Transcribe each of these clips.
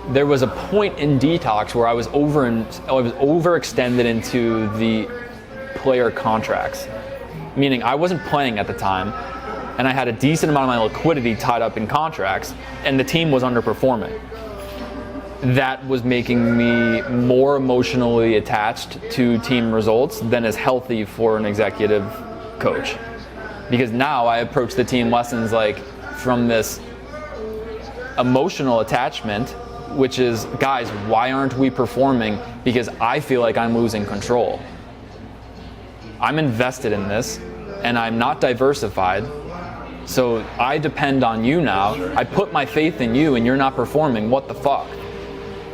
there was a point in detox where I was overextended into the player contracts, meaning I wasn't playing at the time, and I had a decent amount of my liquidity tied up in contracts, and the team was underperforming. That was making me more emotionally attached to team results than is healthy for an executive coach. Because now I approach the team lessons like from this emotional attachment, which is, guys, why aren't we performing? Because I feel like I'm losing control. I'm invested in this, and I'm not diversified, so I depend on you now. I put my faith in you, and you're not performing. What the fuck?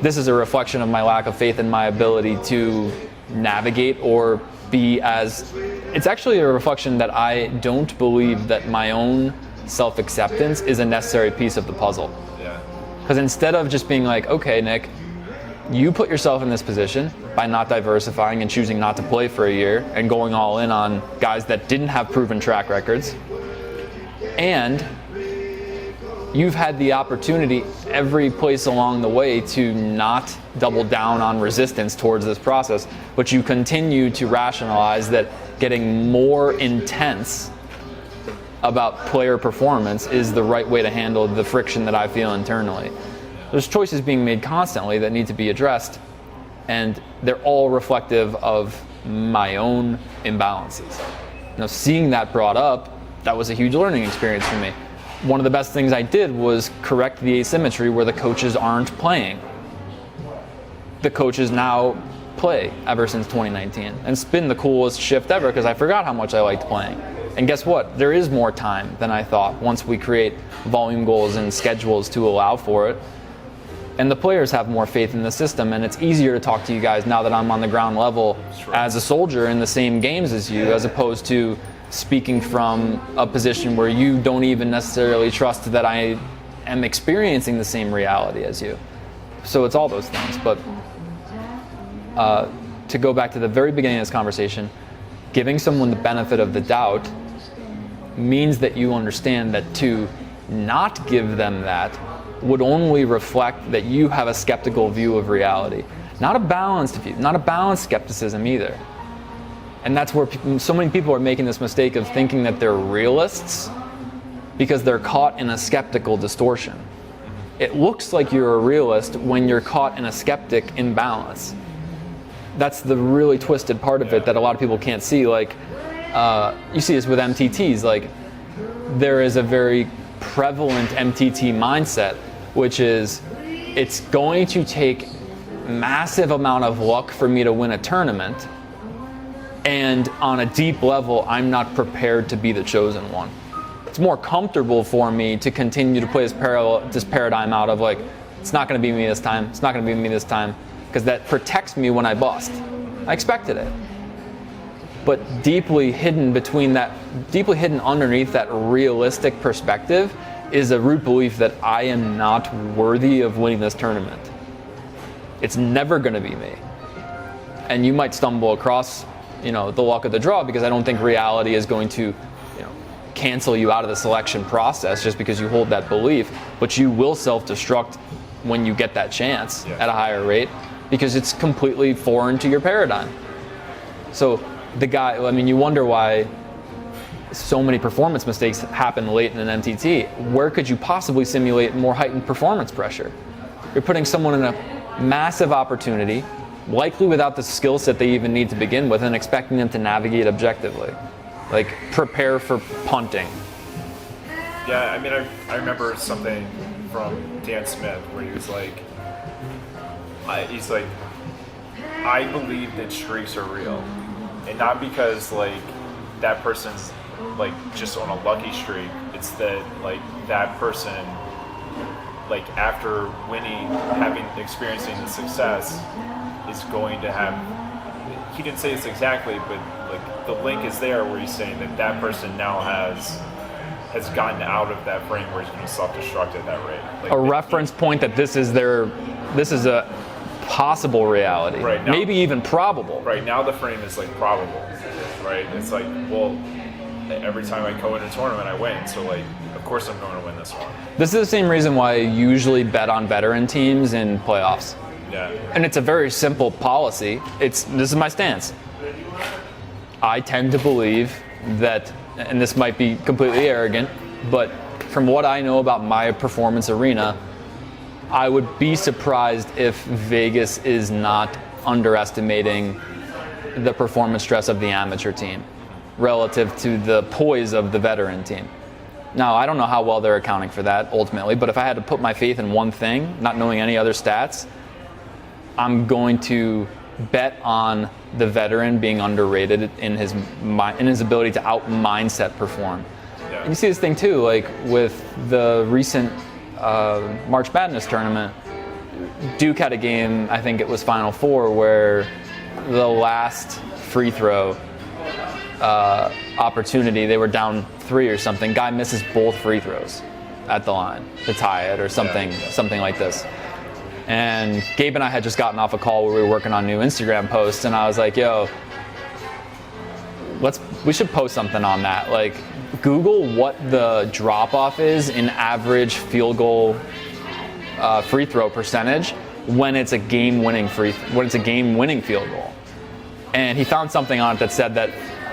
This is a reflection of my lack of faith in my ability to navigate or be as... It's actually a reflection that I don't believe that my own self-acceptance is a necessary piece of the puzzle. Because instead of just being like, okay, Nick, you put yourself in this position by not diversifying and choosing not to play for a year and going all in on guys that didn't have proven track records. And you've had the opportunity every place along the way to not double down on resistance towards this process, but you continue to rationalize that getting more intense about player performance is the right way to handle the friction that I feel internally. There's choices being made constantly that need to be addressed, and they're all reflective of my own imbalances. Now, seeing that brought up, that was a huge learning experience for me. One of the best things I did was correct the asymmetry where the coaches aren't playing. The coaches now play ever since 2019, and it's been the coolest shift ever because I forgot how much I liked playing. And guess what? There is more time than I thought once we create volume goals and schedules to allow for it. And the players have more faith in the system, and it's easier to talk to you guys now that I'm on the ground level as a soldier in the same games as you, as opposed to speaking from a position where you don't even necessarily trust that I am experiencing the same reality as you. So it's all those things. But to go back to the very beginning of this conversation, giving someone the benefit of the doubt means that you understand that to not give them that would only reflect that you have a skeptical view of reality. Not a balanced view, not a balanced skepticism either. And that's where so many people are making this mistake of thinking that they're realists because they're caught in a skeptical distortion. It looks like you're a realist when you're caught in a skeptic imbalance. That's the really twisted part of it that a lot of people can't see. Like, you see this with MTTs. Like, there is a very prevalent MTT mindset, which is it's going to take massive amount of luck for me to win a tournament, and on a deep level, I'm not prepared to be the chosen one. It's more comfortable for me to continue to play this paradigm out of like, it's not going to be me this time, it's not going to be me this time, because that protects me when I bust. I expected it. But deeply hidden underneath that realistic perspective is a root belief that I am not worthy of winning this tournament. It's never going to be me. And you might stumble across, the luck of the draw, because I don't think reality is going to, cancel you out of the selection process just because you hold that belief. But you will self-destruct when you get that chance at a higher rate, because it's completely foreign to your paradigm. So you wonder why so many performance mistakes happen late in an MTT. Where could you possibly simulate more heightened performance pressure? You're putting someone in a massive opportunity, likely without the skill set they even need to begin with, and expecting them to navigate objectively. Like, prepare for punting. Yeah, I remember something from Dan Smith where he was like, I believe that streaks are real. And not because that person's just on a lucky streak. It's that that person after winning, experiencing the success, is going to have. He didn't say this exactly, but the link is there where he's saying that person now has gotten out of that frame where he's going to self-destruct at that rate. A reference point that this is a possible reality, right, now, maybe even probable. Right now, the frame is probable, right? It's every time I go in a tournament, I win. So like, of course I'm going to win this one. This is the same reason why I usually bet on veteran teams in playoffs. Yeah. And it's a very simple policy. This is my stance. I tend to believe that, and this might be completely arrogant, but from what I know about my performance arena, I would be surprised if Vegas is not underestimating the performance stress of the amateur team relative to the poise of the veteran team. Now, I don't know how well they're accounting for that ultimately, but if I had to put my faith in one thing, not knowing any other stats, I'm going to bet on the veteran being underrated in his ability to out-mindset perform. Yeah. And you see this thing too, like with the recent March Madness tournament. Duke had a game, I think it was Final Four, where the last free throw opportunity, they were down 3 or something. Guy misses both free throws at the line to tie it or something, something like this. And Gabe and I had just gotten off a call where we were working on new Instagram posts, and I was like, yo, we should post something on that. Like, Google what the drop-off is in average field goal free throw percentage when it's a game-winning field goal. And he found something on it that said that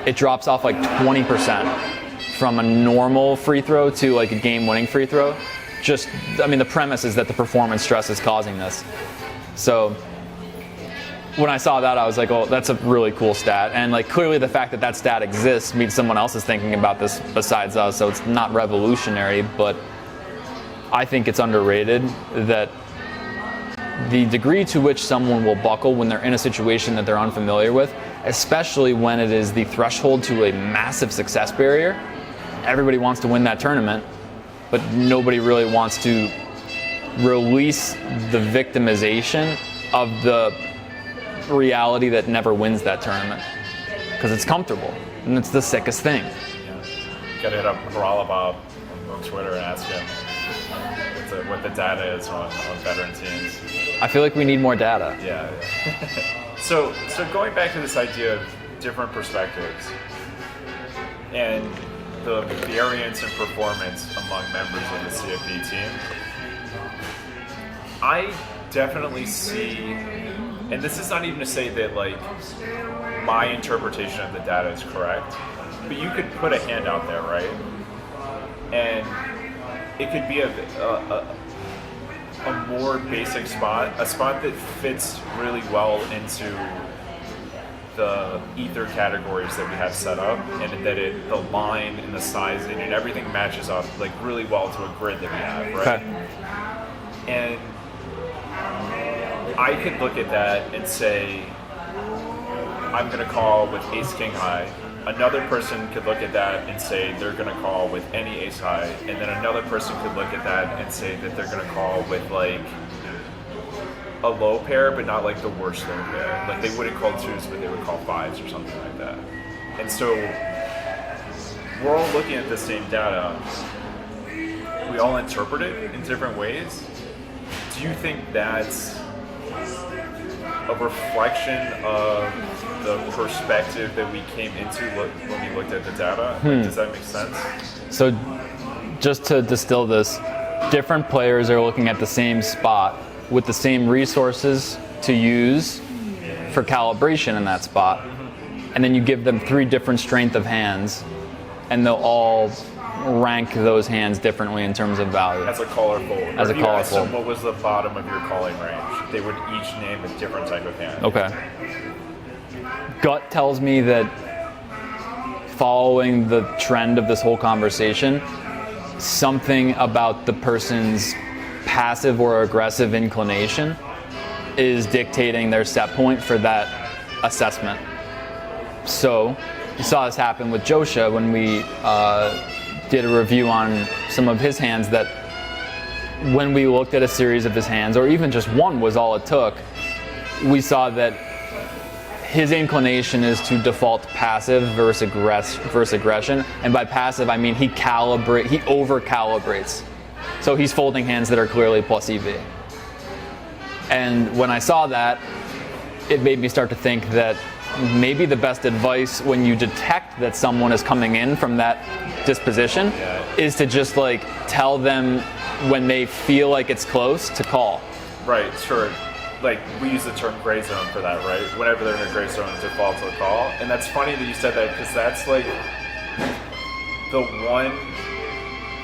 it drops off like 20% from a normal free throw to like a game-winning free throw. The premise is that the performance stress is causing this. So when I saw that, I was like, oh, that's a really cool stat. And like clearly the fact that stat exists means someone else is thinking about this besides us, so it's not revolutionary, but I think it's underrated that the degree to which someone will buckle when they're in a situation that they're unfamiliar with, especially when it is the threshold to a massive success barrier. Everybody wants to win that tournament, but nobody really wants to release the victimization of the reality that never wins that tournament, because it's comfortable and it's the sickest thing. Yeah. Gotta hit up Bob on Twitter and ask him what the data is on veteran teams. I feel like we need more data. Yeah. So going back to this idea of different perspectives and the variance in performance among members of the CFP team, I definitely see, and this is not even to say that like my interpretation of the data is correct, but you could put a hand out there, right? And it could be a more basic spot, a spot that fits really well into the ether categories that we have set up, and that the line and the sizing and everything matches up like really well to a grid that we have, right? Okay. And I could look at that and say, I'm going to call with ace king high. Another person could look at that and say they're going to call with any ace high, and then another person could look at that and say that they're going to call with like a low pair, but not like the worst low pair. Like they wouldn't call twos, but they would call fives or something like that. And so we're all looking at the same data. We all interpret it in different ways. Do you think that's a reflection of the perspective that we came into when we looked at the data? Like, does that make sense? So just to distill this, different players are looking at the same spot with the same resources to use for calibration in that spot. And then you give them 3 different strength of hands, and they'll all rank those hands differently in terms of value. As a caller fold. As a caller fold. So what was the bottom of your calling range? They would each name a different type of hand. Okay. Gut tells me that following the trend of this whole conversation, something about the person's passive or aggressive inclination is dictating their set point for that assessment. So you saw this happen with Josha when we did a review on some of his hands, that when we looked at a series of his hands, or even just one was all it took, we saw that his inclination is to default passive versus aggression. And by passive, I mean he over-calibrates. So he's folding hands that are clearly plus EV. And when I saw that, it made me start to think that maybe the best advice when you detect that someone is coming in from that disposition is to just like tell them when they feel like it's close to call. Right, sure. Like, we use the term gray zone for that, right? Whenever they're in a gray zone, default to a call. And that's funny that you said that, because that's like the one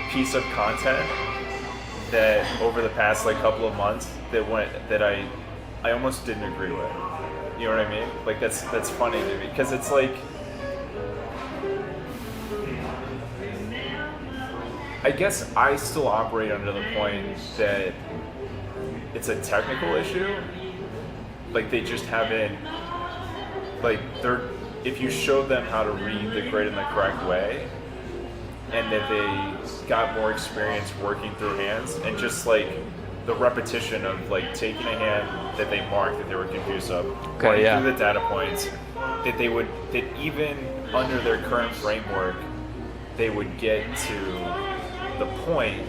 piece of content that over the past like couple of months that I almost didn't agree with. You know what I mean? Like, that's funny to me, because it's like, I guess I still operate under the point that it's a technical issue. Like, they just haven't, like, if you showed them how to read the grid in the correct way, and that they got more experience working through hands, and just like the repetition of like taking a hand that they marked that they were confused of, going through the data points, that even under their current framework, they would get to the point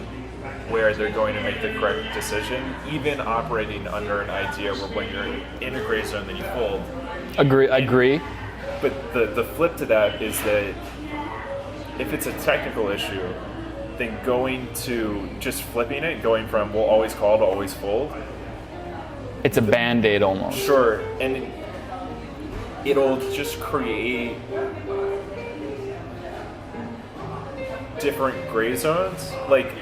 where they're going to make the correct decision, even operating under an idea where when you're in a gray zone, then you fold. Agree. But the flip to that is that if it's a technical issue, then going to just flipping it, going from we'll always call to always fold. It's a Band-Aid almost. Sure, and it'll just create different gray zones. Like,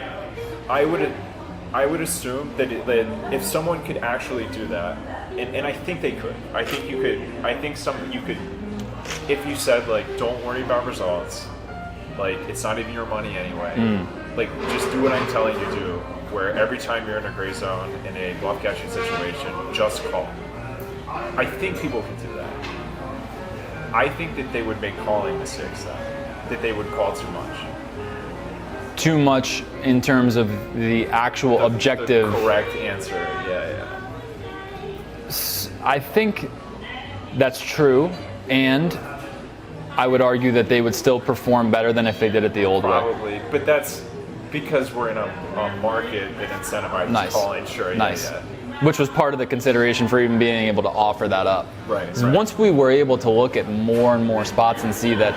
I would assume that if someone could actually do that, and I think they could. I think you could. I think you could. If you said like, don't worry about results, like it's not even your money anyway. Like, just do what I'm telling you to do. Where every time you're in a gray zone in a bluff catching situation, just call. I think people can do that. I think that they would make calling mistakes that they would call too much. Too much in terms of the actual objective. The correct answer, yeah. I think that's true, and I would argue that they would still perform better than if they did it the old way. Probably, but that's because we're in a market that incentivizes calling. Sure, nice. Which was part of the consideration for even being able to offer that up. Right. Once we were able to look at more and more spots and see that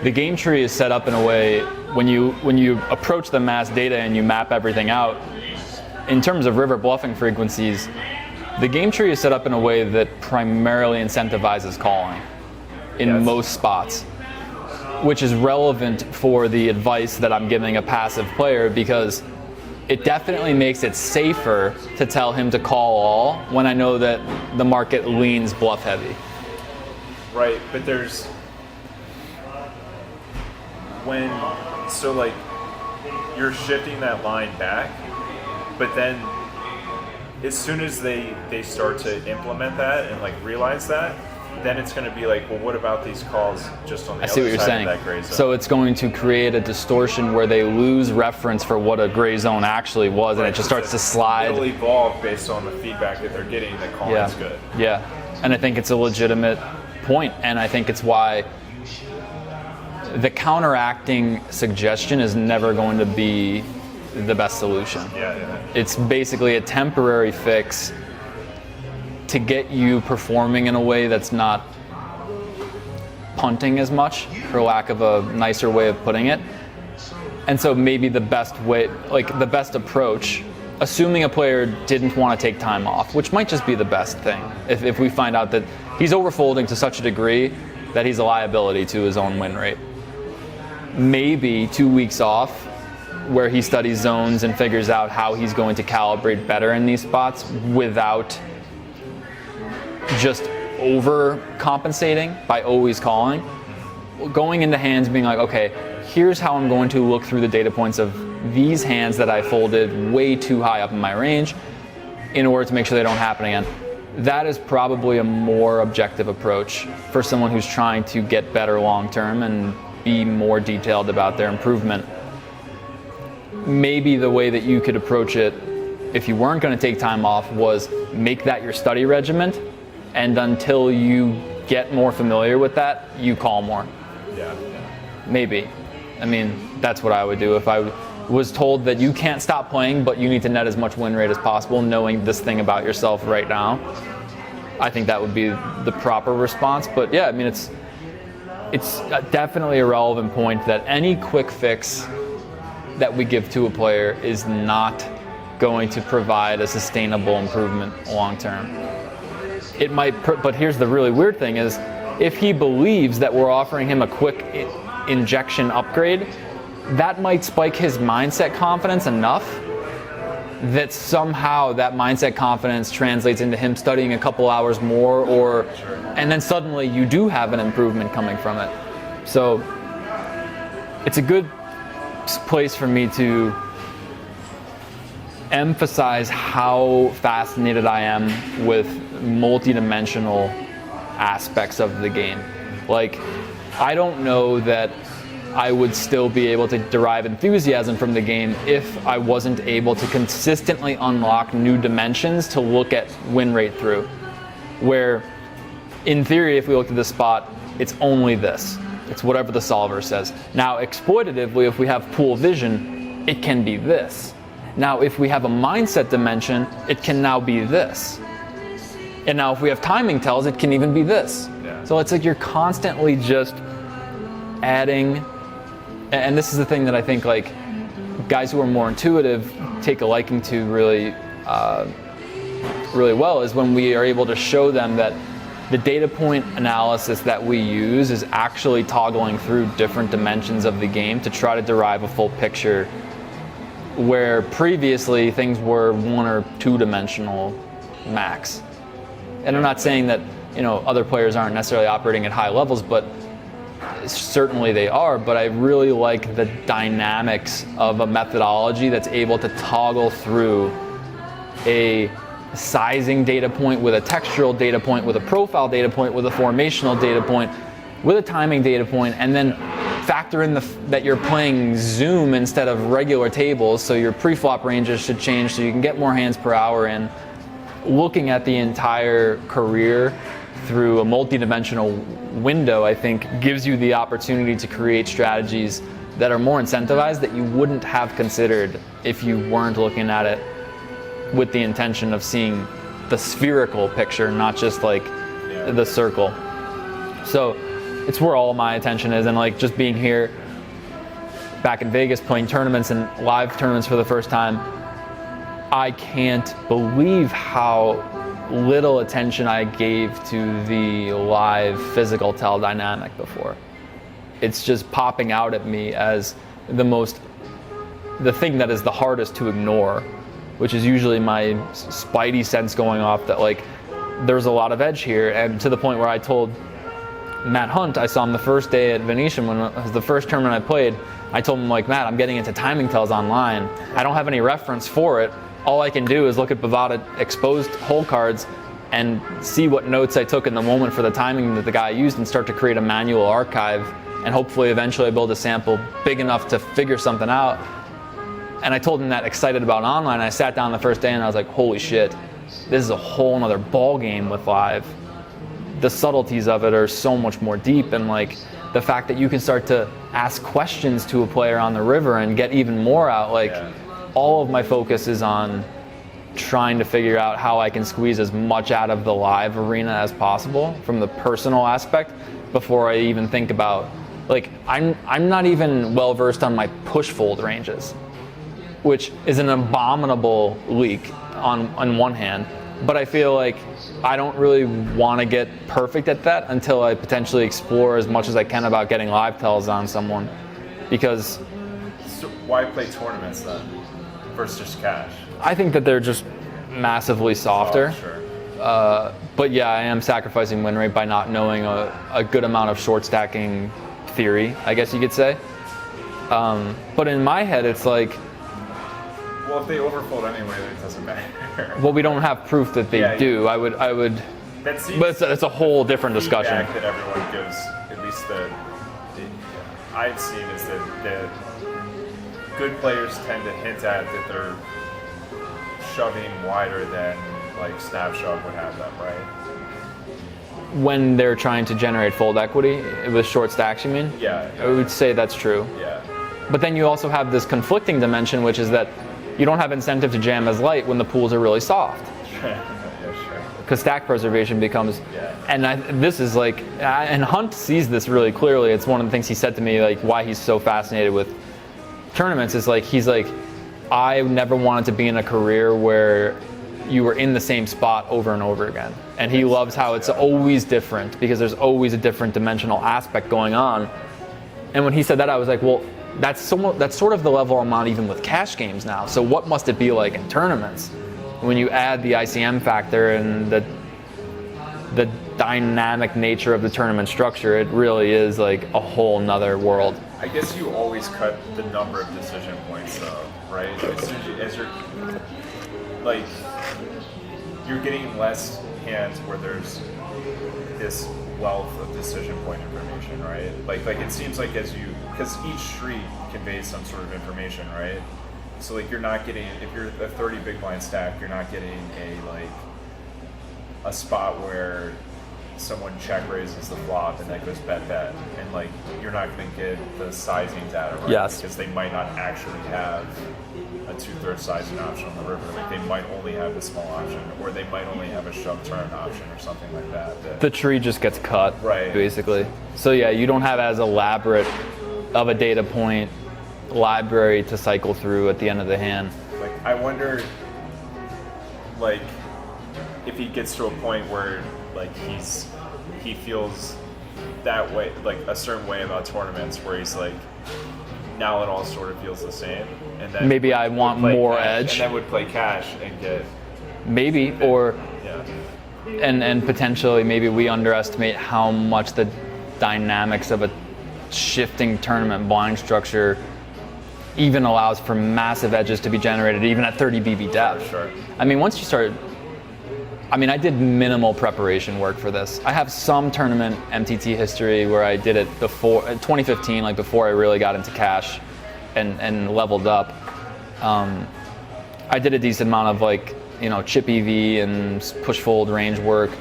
the game tree is set up in a way, when you approach the mass data and you map everything out, in terms of river bluffing frequencies, the game tree is set up in a way that primarily incentivizes calling in most spots, which is relevant for the advice that I'm giving a passive player, because it definitely makes it safer to tell him to call all when I know that the market leans bluff heavy. Right, but there's like you're shifting that line back, but then as soon as they start to implement that and like realize that, then it's going to be like, well, what about these calls just on the other side of that gray zone? So it's going to create a distortion where they lose reference for what a gray zone actually was, and it just starts to slide. It'll evolve based on the feedback that they're getting that calling's good. Yeah, and I think it's a legitimate point, and I think it's why the counteracting suggestion is never going to be the best solution. Yeah. It's basically a temporary fix to get you performing in a way that's not punting as much, for lack of a nicer way of putting it. And so maybe the best way, like the best approach, assuming a player didn't want to take time off, which might just be the best thing, if we find out that he's overfolding to such a degree that he's a liability to his own win rate. Maybe 2 weeks off, where he studies zones and figures out how he's going to calibrate better in these spots without just overcompensating by always calling. Going into hands being like, okay, here's how I'm going to look through the data points of these hands that I folded way too high up in my range in order to make sure they don't happen again. That is probably a more objective approach for someone who's trying to get better long term and be more detailed about their improvement. Maybe the way that you could approach it, if you weren't going to take time off, was make that your study regimen, and until you get more familiar with that, you call more. Yeah. Maybe. I mean, that's what I would do if I was told that you can't stop playing, but you need to net as much win rate as possible, knowing this thing about yourself right now. I think that would be the proper response. But yeah, I mean, it's definitely a relevant point that any quick fix that we give to a player is not going to provide a sustainable improvement long term. It might, but here's the really weird thing is, if he believes that we're offering him a quick injection upgrade, that might spike his mindset confidence enough that somehow that mindset confidence translates into him studying a couple hours more, and then suddenly you do have an improvement coming from it. So it's a good place for me to emphasize how fascinated I am with multidimensional aspects of the game. Like, I don't know that I would still be able to derive enthusiasm from the game if I wasn't able to consistently unlock new dimensions to look at win rate through. Where, in theory, if we looked at the spot, it's only this. It's whatever the solver says. Now, exploitatively, if we have pool vision, it can be this. Now, if we have a mindset dimension, it can now be this. And now if we have timing tells, it can even be this. Yeah. So it's like you're constantly just adding, and this is the thing that I think like guys who are more intuitive take a liking to really well, is when we are able to show them that the data point analysis that we use is actually toggling through different dimensions of the game to try to derive a full picture, where previously things were 1 or 2 dimensional max. And I'm not saying that, you know, other players aren't necessarily operating at high levels, but certainly they are. But I really like the dynamics of a methodology that's able to toggle through a sizing data point with a textural data point, with a profile data point, with a formational data point, with a timing data point, and then factor in that you're playing zoom instead of regular tables, so your pre-flop ranges should change so you can get more hands per hour in. Looking at the entire career through a multi-dimensional window, I think, gives you the opportunity to create strategies that are more incentivized that you wouldn't have considered if you weren't looking at it with the intention of seeing the spherical picture, not just like the circle. So it's where all my attention is, and like just being here back in Vegas playing tournaments and live tournaments for the first time, I can't believe how little attention I gave to the live physical tell dynamic before. It's just popping out at me as the thing that is the hardest to ignore, which is usually my spidey sense going off that like there's a lot of edge here, and to the point where I told Matt Hunt, I saw him the first day at Venetian when it was the first tournament I played. I told him, like, Matt, I'm getting into timing tells online. I don't have any reference for it. All I can do is look at Bovada exposed hole cards and see what notes I took in the moment for the timing that the guy used and start to create a manual archive, and hopefully eventually build a sample big enough to figure something out. And I told him that excited about online. I sat down the first day and I was like, holy shit, this is a whole nother ball game with live. The subtleties of it are so much more deep, and like the fact that you can start to ask questions to a player on the river and get even more out, like all of my focus is on trying to figure out how I can squeeze as much out of the live arena as possible from the personal aspect before I even think about, like, I'm not even well versed on my push fold ranges, which is an abominable leak on one hand, but I feel like I don't really want to get perfect at that until I potentially explore as much as I can about getting live tells on someone, because... So why play tournaments then versus just cash? I think that they're just massively softer. Sure. But yeah, I am sacrificing win rate by not knowing a good amount of short stacking theory, I guess you could say. But in my head, it's like... Well, if they overfold anyway, then it doesn't matter. Well, we don't have proof that they do. I would. That seems, but it's a whole different discussion. That everyone gives, at least the I've seen, is that the good players tend to hint at that they're shoving wider than like snap shove would have them, right? When they're trying to generate fold equity with short stacks, you mean? Yeah. I would say that's true. Yeah. But then you also have this conflicting dimension, which is that you don't have incentive to jam as light when the pools are really soft. Yeah, sure. because stack preservation becomes, and this is like, and Hunt sees this really clearly. It's one of the things he said to me, like why he's so fascinated with tournaments is like, he's like, I never wanted to be in a career where you were in the same spot over and over again. And he loves how it's always different because there's always a different dimensional aspect going on. And when he said that, I was like, well, that's sort of the level I'm on even with cash games now. So what must it be like in tournaments? When you add the ICM factor and the dynamic nature of the tournament structure, it really is like a whole nother world. I guess you always cut the number of decision points though, right? As you're like, you're getting less hands where there's this wealth of decision point information, right? Like it seems like because each street conveys some sort of information, right? So like you're not getting, if you're a 30 big blind stack, you're not getting a spot where someone check raises the flop and that goes bet, and like you're not going to get the sizing data, right? Yes. Because they might not actually have a 2/3 sizing option on the river. Like they might only have a small option, or they might only have a shove turn option or something like that. The tree just gets cut, right? Basically. So yeah, you don't have as elaborate of a data point library to cycle through at the end of the hand. Like I wonder, like if he gets to a point where like he feels that way, like a certain way about tournaments, where he's like, now it all sort of feels the same, and then maybe I want more edge, and then would play cash and get or yeah, and potentially maybe we underestimate how much the dynamics of a shifting tournament blind structure even allows for massive edges to be generated even at 30 BB depth. Sure. I mean, once you start, I mean, I did minimal preparation work for this. I have some tournament MTT history where I did it before 2015, like before I really got into cash and leveled up. I did a decent amount of like, chip EV and push fold range work.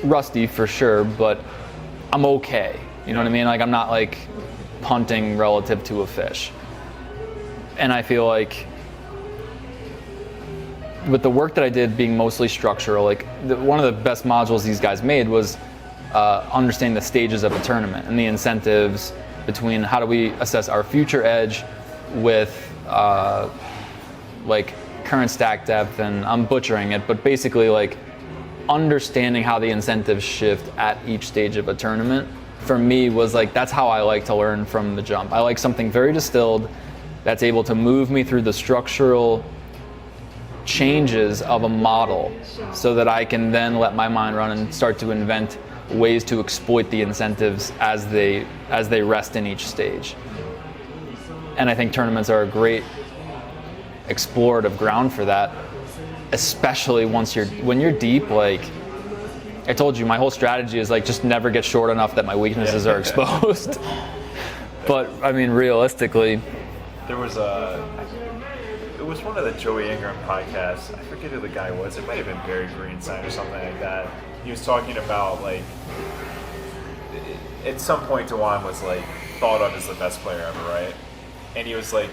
Rusty for sure, but I'm okay. You know what I mean? Like I'm not like punting relative to a fish. And I feel like with the work that I did being mostly structural, like one of the best modules these guys made was understanding the stages of a tournament and the incentives between how do we assess our future edge with like current stack depth, and I'm butchering it, but basically like understanding how the incentives shift at each stage of a tournament for me was like, that's how I like to learn from the jump. I like something very distilled that's able to move me through the structural changes of a model so that I can then let my mind run and start to invent ways to exploit the incentives as they rest in each stage. And I think tournaments are a great explorative ground for that, especially when you're deep. Like I told you, my whole strategy is like just never get short enough that my weaknesses are exposed. But I mean, realistically, there was it was one of the Joey Ingram podcasts. I forget who the guy was. It might have been Barry Greenside or something like that. He was talking about like, at some point Dewan was like thought of as the best player ever, right? And he was like,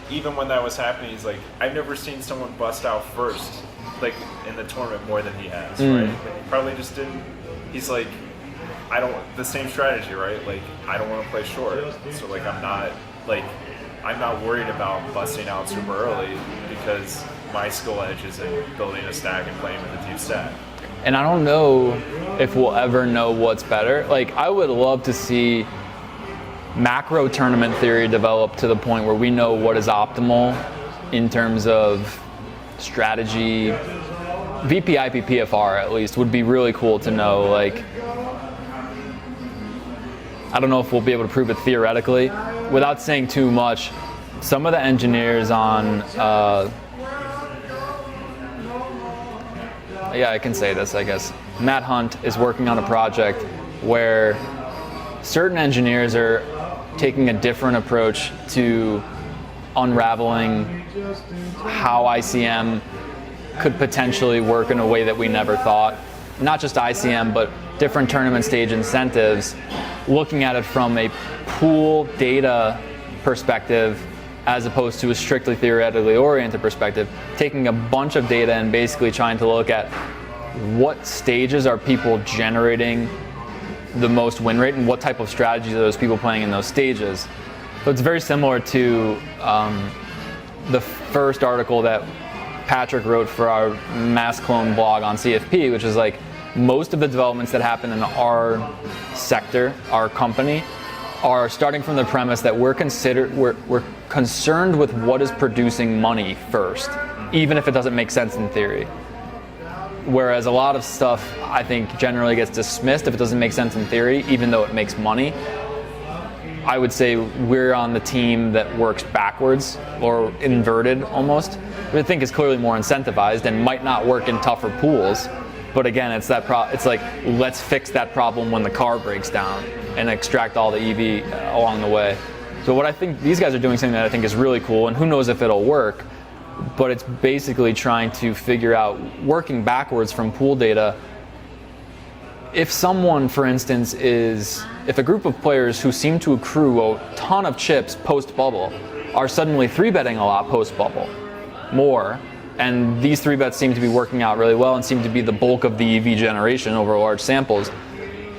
even when that was happening, he's like, I've never seen someone bust out first, like in the tournament more than he has, right? Like, he probably just didn't. He's like, the same strategy, right? Like, I don't want to play short, so like I'm not worried about busting out super early because my skill edge is in building a stack and playing with a deep stack. And I don't know if we'll ever know what's better. Like, I would love to see macro tournament theory develop to the point where we know what is optimal in terms of strategy. VPIP PFR at least would be really cool to know. Like, I don't know if we'll be able to prove it theoretically. Without saying too much, some of the engineers on, I can say this, I guess. Matt Hunt is working on a project where certain engineers are taking a different approach to unraveling how ICM could potentially work in a way that we never thought. Not just ICM, but different tournament stage incentives, looking at it from a pool data perspective as opposed to a strictly theoretically oriented perspective, taking a bunch of data and basically trying to look at what stages are people generating the most win rate and what type of strategies are those people playing in those stages. So it's very similar to the first article that Patrick wrote for our mass clone blog on CFP, which is like most of the developments that happen in our sector, our company, are starting from the premise that we're concerned with what is producing money first, even if it doesn't make sense in theory. Whereas a lot of stuff, I think, generally gets dismissed if it doesn't make sense in theory, even though it makes money. I would say we're on the team that works backwards, or inverted almost, which I think is clearly more incentivized and might not work in tougher pools. But again, it's like, let's fix that problem when the car breaks down and extract all the EV along the way. So what I think these guys are doing, something that I think is really cool, and who knows if it'll work, but it's basically trying to figure out, working backwards from pool data, if someone, for instance, if a group of players who seem to accrue a ton of chips post-bubble are suddenly 3-betting a lot post-bubble, more, and these 3-bets seem to be working out really well and seem to be the bulk of the EV generation over large samples,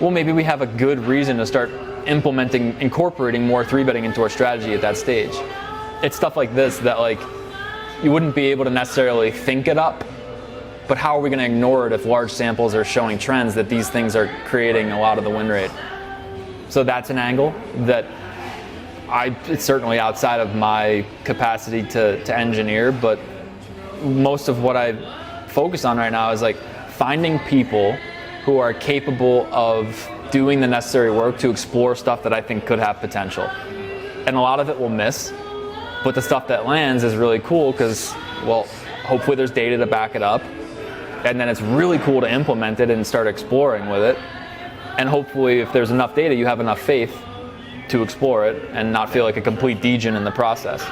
well, maybe we have a good reason to start incorporating more 3-betting into our strategy at that stage. It's stuff like this that, like, you wouldn't be able to necessarily think it up, but how are we going to ignore it if large samples are showing trends that these things are creating a lot of the win rate? So that's an angle that it's certainly outside of my capacity to engineer, but most of what I focus on right now is like finding people who are capable of doing the necessary work to explore stuff that I think could have potential. And a lot of it will miss, but the stuff that lands is really cool because, well, hopefully there's data to back it up, and then it's really cool to implement it and start exploring with it. And hopefully if there's enough data, you have enough faith to explore it and not feel like a complete degen in the process.